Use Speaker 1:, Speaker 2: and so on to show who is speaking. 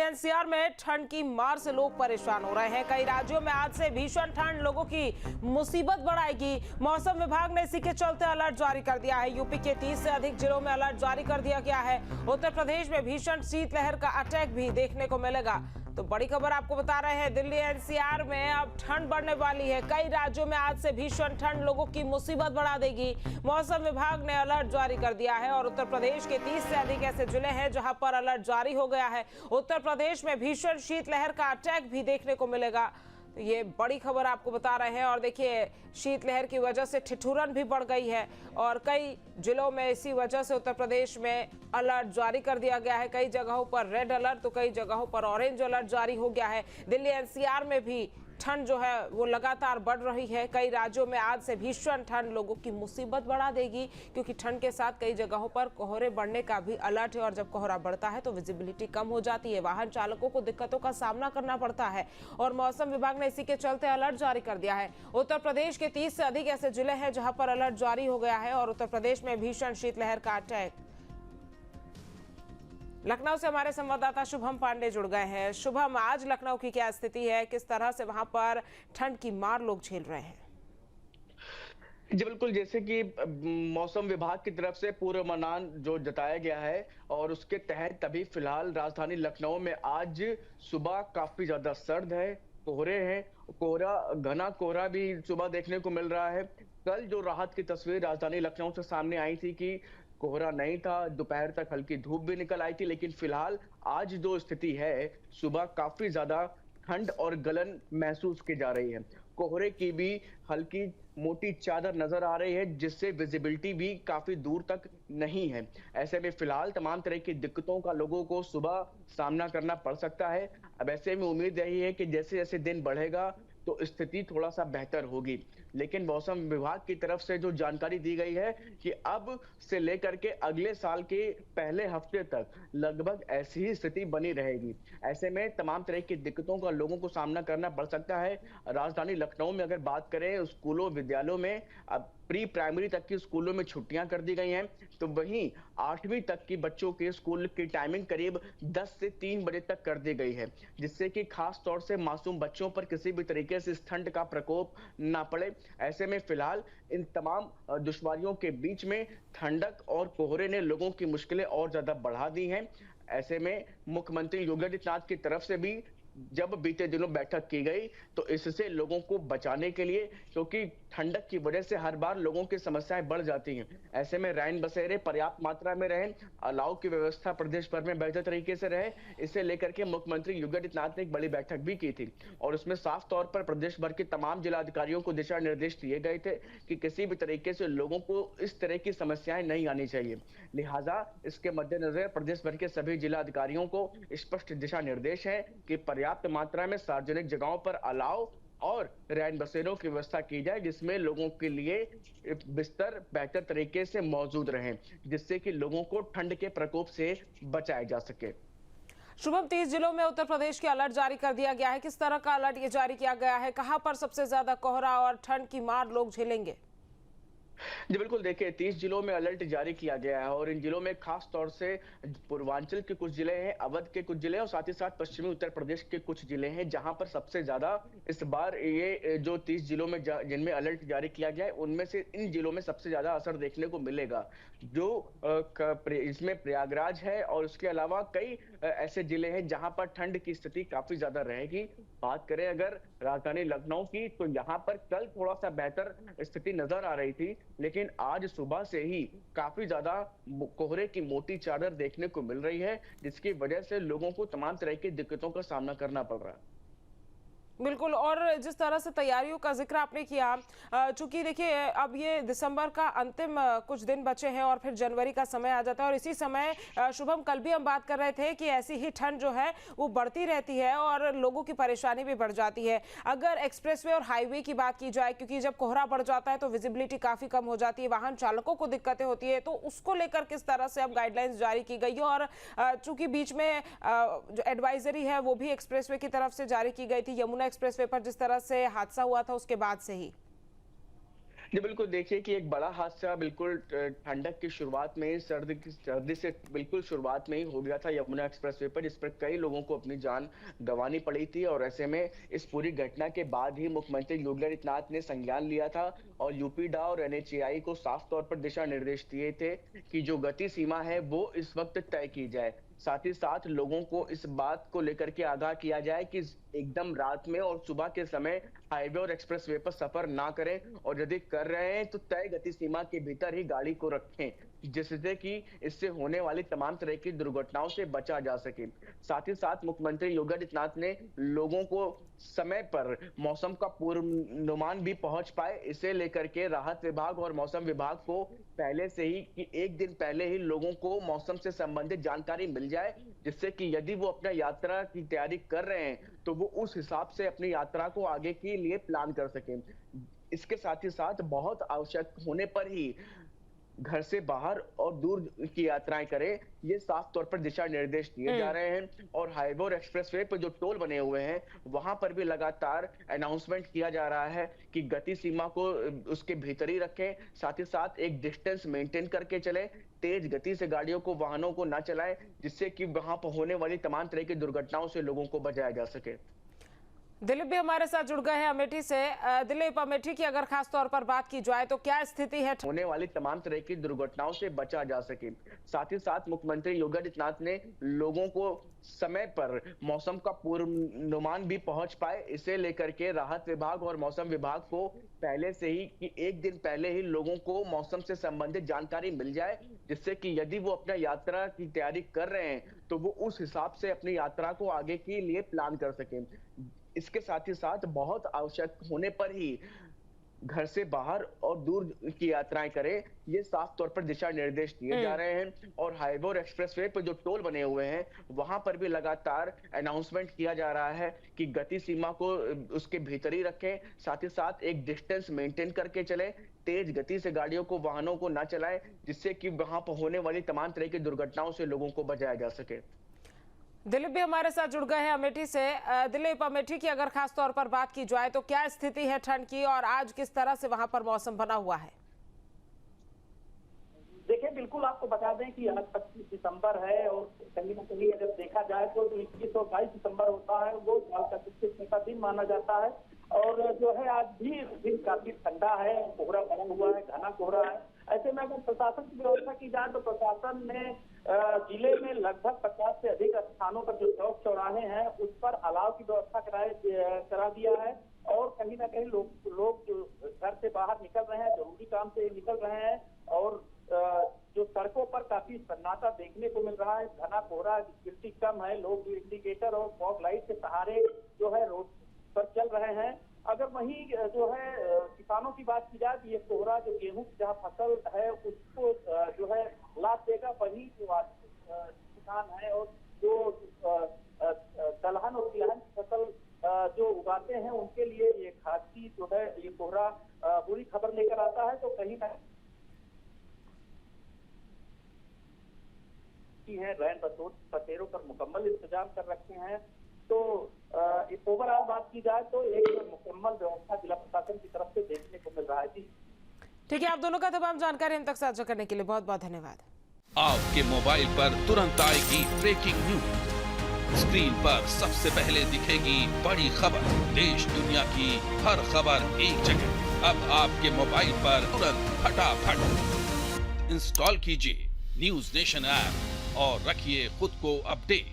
Speaker 1: NCR में ठंड की मार से लोग परेशान हो रहे हैं। कई राज्यों में आज से भीषण ठंड लोगों की मुसीबत बढ़ाएगी। मौसम विभाग ने इसी के चलते अलर्ट जारी कर दिया है। यूपी के 30 से अधिक जिलों में अलर्ट जारी कर दिया गया है। उत्तर प्रदेश में भीषण शीतलहर का अटैक भी देखने को मिलेगा। तो बड़ी खबर आपको बता रहे हैं, दिल्ली एनसीआर में अब ठंड बढ़ने वाली है। कई राज्यों में आज से भीषण ठंड लोगों की मुसीबत बढ़ा देगी। मौसम विभाग ने अलर्ट जारी कर दिया है और उत्तर प्रदेश के 30 से अधिक ऐसे जिले हैं जहां पर अलर्ट जारी हो गया है। उत्तर प्रदेश में भीषण शीतलहर का अटैक भी देखने को मिलेगा। तो ये बड़ी खबर आपको बता रहे हैं। और देखिए, शीतलहर की वजह से ठिठुरन भी बढ़ गई है और कई जिलों में इसी वजह से उत्तर प्रदेश में अलर्ट जारी कर दिया गया है। कई जगहों पर रेड अलर्ट तो कई जगहों पर ऑरेंज अलर्ट जारी हो गया है। दिल्ली एनसीआर में भी ठंड जो है वो लगातार बढ़ रही है। कई राज्यों में आज से भीषण ठंड लोगों की मुसीबत बढ़ा देगी, क्योंकि ठंड के साथ कई जगहों पर कोहरे बढ़ने का भी अलर्ट है। और जब कोहरा बढ़ता है तो विजिबिलिटी कम हो जाती है, वाहन चालकों को दिक्कतों का सामना करना पड़ता है। और मौसम विभाग ने इसी के चलते अलर्ट जारी कर दिया है। उत्तर प्रदेश के 30 से अधिक ऐसे जिले हैं जहां पर अलर्ट जारी हो गया है और उत्तर प्रदेश में भीषण शीतलहर का अटैक। लखनऊ से हमारे संवाददाता शुभम पांडे जुड़ गए हैं। शुभम, आज लखनऊ की क्या स्थिति है, किस तरह से वहां पर ठंड की मार लोग झेल रहे हैं?
Speaker 2: जी बिल्कुल, जैसे कि मौसम विभाग की तरफ से पूर्वानुमान जो जताया गया है और उसके तहत तभी फिलहाल राजधानी लखनऊ में आज सुबह काफी ज्यादा सर्द है, कोहरे हैं। कोहरा, घना कोहरा भी सुबह देखने को मिल रहा है। कल जो राहत की तस्वीर राजधानी लखनऊ से सामने आई थी कि कोहरा नहीं था, दोपहर तक हल्की धूप भी निकल आई थी, लेकिन फिलहाल आज जो स्थिति है, सुबह काफी ज्यादा ठंड और गलन महसूस की जा रही है। कोहरे की भी हल्की मोटी चादर नजर आ रही है, जिससे विजिबिलिटी भी काफी दूर तक नहीं है। ऐसे में फिलहाल तमाम तरह की दिक्कतों का लोगों को सुबह सामना करना पड़ सकता है। अब ऐसे में उम्मीद यही है कि जैसे जैसे दिन बढ़ेगा तो स्थिति थोड़ा सा बेहतर होगी। लेकिन मौसम विभाग की तरफ से जो जानकारी दी गई है कि अब से लेकर के अगले साल के पहले हफ्ते तक लगभग ऐसी ही स्थिति बनी रहेगी। ऐसे में तमाम तरह की दिक्कतों का लोगों को सामना करना पड़ सकता है। राजधानी लखनऊ में अगर बात करें, स्कूलों विद्यालयों में अब प्री प्राइमरी तक की स्कूलों में छुट्टियां कर दी गई हैं, तो वहीं 8वीं तक की बच्चों के स्कूल की टाइमिंग करीब 10 से 3 बजे तक कर दी गई है, जिससे कि खास तौर से मासूम बच्चों पर किसी भी तरीके से इस ठंड का प्रकोप ना पड़े। ऐसे में फिलहाल इन तमाम दुश्वारियों के बीच में ठंडक और कोहरे ने लोगों की मुश्किलें और ज्यादा बढ़ा दी हैं। ऐसे में मुख्यमंत्री योगी आदित्यनाथ की तरफ से भी जब बीते दिनों बैठक की गई तो इससे लोगों को बचाने के लिए, क्योंकि ठंडक की वजह से हर बार लोगों की समस्याएं बढ़ जाती हैं, ऐसे में रैन बसेरे पर्याप्त मात्रा में रहें, अलाव की व्यवस्था प्रदेश भर में बेहतर तरीके से रहे, इसे लेकर के मुख्यमंत्री योगी आदित्यनाथ ने एक बड़ी बैठक भी की थी। और उसमें साफ तौर पर प्रदेश भर के तमाम जिलाधिकारियों को दिशा निर्देश दिए गए थे कि किसी भी तरीके से लोगों को इस तरह की समस्याएं नहीं आनी चाहिए। लिहाजा इसके मद्देनजर प्रदेश भर के सभी जिलाधिकारियों को स्पष्ट दिशा निर्देश है कि पर्याप्त मात्रा में सार्वजनिक जगहों पर अलाव और रैन बसेरों की व्यवस्था की जाए, जिसमें लोगों के लिए बिस्तर बेहतर तरीके से मौजूद रहें, जिससे कि लोगों को ठंड के प्रकोप से बचाया जा सके।
Speaker 1: शुभम, 30 जिलों में उत्तर प्रदेश के अलर्ट जारी कर दिया गया है। किस तरह का अलर्ट ये जारी किया गया है? कहां पर सबसे ज्यादा कोहरा और ठंड की मार लोग झेलेंगे?
Speaker 2: जी बिल्कुल, देखिए 30 जिलों में अलर्ट जारी किया गया है और इन जिलों में खास तौर से पूर्वांचल के कुछ जिले हैं, अवध के कुछ जिले और साथ ही साथ पश्चिमी उत्तर प्रदेश के कुछ जिले हैं, जहां पर सबसे ज्यादा इस बार ये जो 30 जिलों में जिनमें अलर्ट जारी किया गया है, उनमें से इन जिलों में सबसे ज्यादा असर देखने को मिलेगा, जो इसमें प्रयागराज है और उसके अलावा कई ऐसे जिले हैं जहां पर ठंड की स्थिति काफी ज्यादा रहेगी। बात करें अगर राजधानी लखनऊ की, तो यहाँ पर कल थोड़ा सा बेहतर स्थिति नजर आ रही थी, लेकिन आज सुबह से ही काफी ज्यादा कोहरे की मोटी चादर देखने को मिल रही है, जिसकी वजह से लोगों को तमाम तरह की दिक्कतों का सामना करना पड़ रहा है।
Speaker 1: बिल्कुल, और जिस तरह से तैयारियों का जिक्र आपने किया, चूंकि देखिए अब ये दिसंबर का अंतिम कुछ दिन बचे हैं और फिर जनवरी का समय आ जाता है और इसी समय शुभम, कल भी हम बात कर रहे थे कि ऐसी ही ठंड जो है वो बढ़ती रहती है और लोगों की परेशानी भी बढ़ जाती है। अगर एक्सप्रेसवे और हाईवे की बात की जाए, क्योंकि जब कोहरा बढ़ जाता है तो विजिबिलिटी काफी कम हो जाती है, वाहन चालकों को दिक्कतें होती है, तो उसको लेकर किस तरह से अब गाइडलाइंस जारी की गई है? और चूंकि बीच में जो एडवाइजरी है वो भी एक्सप्रेसवे की तरफ से जारी की गई थी, यमुना एक्सप्रेसवे पर जिस तरह से हादसा हुआ था उसके बाद से ही।
Speaker 2: जी बिल्कुल, देखिए कि एक बड़ा हादसा बिल्कुल ठंडक की शुरुआत में ही सर्दी से बिल्कुल शुरुआत में ही हो गया था यमुना एक्सप्रेसवे पर, जिस पर कई लोगों को अपनी जान गंवानी पड़ी थी। और ऐसे में इस पूरी घटना के बाद ही मुख्यमंत्री योगी आदित्यनाथ ने संज्ञान लिया था और यूपी डा और एनएचएआई को साफ तौर पर दिशा निर्देश दिए थे कि जो गति सीमा है वो इस वक्त तय की जाए। साथ ही साथ लोगों को इस बात को लेकर के आगाह किया जाए कि एकदम रात में और सुबह के समय हाईवे और एक्सप्रेसवे पर सफर ना करें, और यदि कर रहे हैं तो तय गति सीमा के भीतर ही गाड़ी को रखें, जिससे कि इससे होने वाली तमाम तरह की दुर्घटनाओं से बचा जा सके। साथ ही साथ मुख्यमंत्री योगी आदित्यनाथ ने लोगों को समय पर मौसम का पूर्वानुमान भी पहुंच पाए, इसे लेकर के राहत विभाग और मौसम विभाग को पहले से ही कि एक दिन पहले ही लोगों को मौसम से संबंधित जानकारी मिल जाए, जिससे कि यदि वो अपना यात्रा की तैयारी कर रहे हैं तो वो उस हिसाब से अपनी यात्रा को आगे के लिए प्लान कर सकें। इसके साथ ही साथ बहुत आवश्यक होने पर ही घर से बाहर और दूर की यात्राएं करें, ये साफ तौर पर दिशा निर्देश दिए जा रहे हैं। और हाईवे और एक्सप्रेसवे पर जो टोल बने हुए हैं वहां पर भी लगातार अनाउंसमेंट किया जा रहा है कि गति सीमा को उसके भीतर ही रखें, साथ ही साथ एक डिस्टेंस मेंटेन करके चलें, तेज गति से गाड़ियों को वाहनों को ना चलाएं, जिससे कि वहां पर होने वाली तमाम तरह की दुर्घटनाओं से लोगों को बचाया जा सके।
Speaker 1: दिलीप भी हमारे साथ जुड़ गए हैं अमेठी से। दिलीप, अमेठी की अगर खास तौर पर बात की जाए तो क्या स्थिति है?
Speaker 2: होने वाली तमाम तरह की दुर्घटनाओं से बचा जा सके। साथ ही साथ मुख्यमंत्री योगी आदित्यनाथ ने लोगों को समय पर मौसम का पूर्वानुमान भी पहुंच पाए, इसे लेकर के राहत विभाग और मौसम विभाग को पहले से ही कि एक दिन पहले ही लोगों को मौसम से संबंधित जानकारी मिल जाए, जिससे कि यदि वो अपना यात्रा की तैयारी कर रहे हैं तो वो उस हिसाब से अपनी यात्रा को आगे के लिए प्लान कर सकें। इसके साथ ही साथ बहुत आवश्यक होने पर ही घर से बाहर और दूर की यात्राएं करें, ये साफ तौर पर दिशा निर्देश दिए जा रहे हैं। और हाईवे और एक्सप्रेसवे पर जो टोल बने हुए हैं वहां पर भी लगातार अनाउंसमेंट किया जा रहा है कि गति सीमा को उसके भीतर ही रखें, साथ ही साथ एक डिस्टेंस मेंटेन करके चलें, तेज गति से गाड़ियों को वाहनों को ना चलाएं, जिससे कि वहां पर होने वाली तमाम तरह की दुर्घटनाओं से लोगों को बचाया जा सके।
Speaker 1: दिलीप भी हमारे साथ जुड़ गए हैं अमेठी से। दिलीप, अमेठी की अगर खास तौर पर बात की जाए तो क्या स्थिति है ठंड की और आज किस तरह से वहां पर मौसम बना हुआ है?
Speaker 3: देखिए, बिल्कुल आपको बता दें कि आज 25 दिसंबर है और कहीं ना कहीं अगर देखा जाए तो 21 और 22 दिसंबर होता है वो साल का सबसे छोटा दिन माना जाता है। और जो है आज भी दिन काफी ठंडा है, कोहरा बना हुआ है, घना कोहरा है। ऐसे में अगर प्रशासन की व्यवस्था की जाए तो प्रशासन ने जिले में लगभग 50 से अधिक स्थानों पर जो चौक चौराहे हैं उस पर अलाव की व्यवस्था करा दिया है। और कहीं ना कहीं लोग जो घर से बाहर निकल रहे हैं, जरूरी काम से निकल रहे हैं, और जो सड़कों पर काफी सन्नाटा देखने को मिल रहा है, घना कोहरा, गिनती कम है, लोग इंडिकेटर और फॉग लाइट के सहारे जो है रोड पर चल रहे हैं। अगर वहीं जो है किसानों की बात की जाए तो ये कोहरा जो गेहूं की जहाँ फसल है उसको जो है लाभ देगा, वही जो किसान है और जो दलहन और तिलहन की फसल जो उगाते हैं उनके लिए ये खासी जो है ये कोहरा बुरी खबर लेकर आता है। तो कहीं ना है रैन बसेरों पर मुकम्मल इंतजाम कर रखे हैं। तो ओवरऑल बात की जाए तो एक मुकम्मल व्यवस्था जिला प्रशासन की तरफ से देखने को मिल रहा है। जी
Speaker 1: ठीक है, आप दोनों का तमाम जानकारी हम तक साझा करने के लिए बहुत बहुत धन्यवाद।
Speaker 4: आपके मोबाइल पर तुरंत आएगी ब्रेकिंग न्यूज, स्क्रीन पर सबसे पहले दिखेगी बड़ी खबर, देश दुनिया की हर खबर एक जगह। अब आपके मोबाइल पर तुरंत फटाफट इंस्टॉल कीजिए न्यूज नेशन ऐप और रखिए खुद को अपडेट।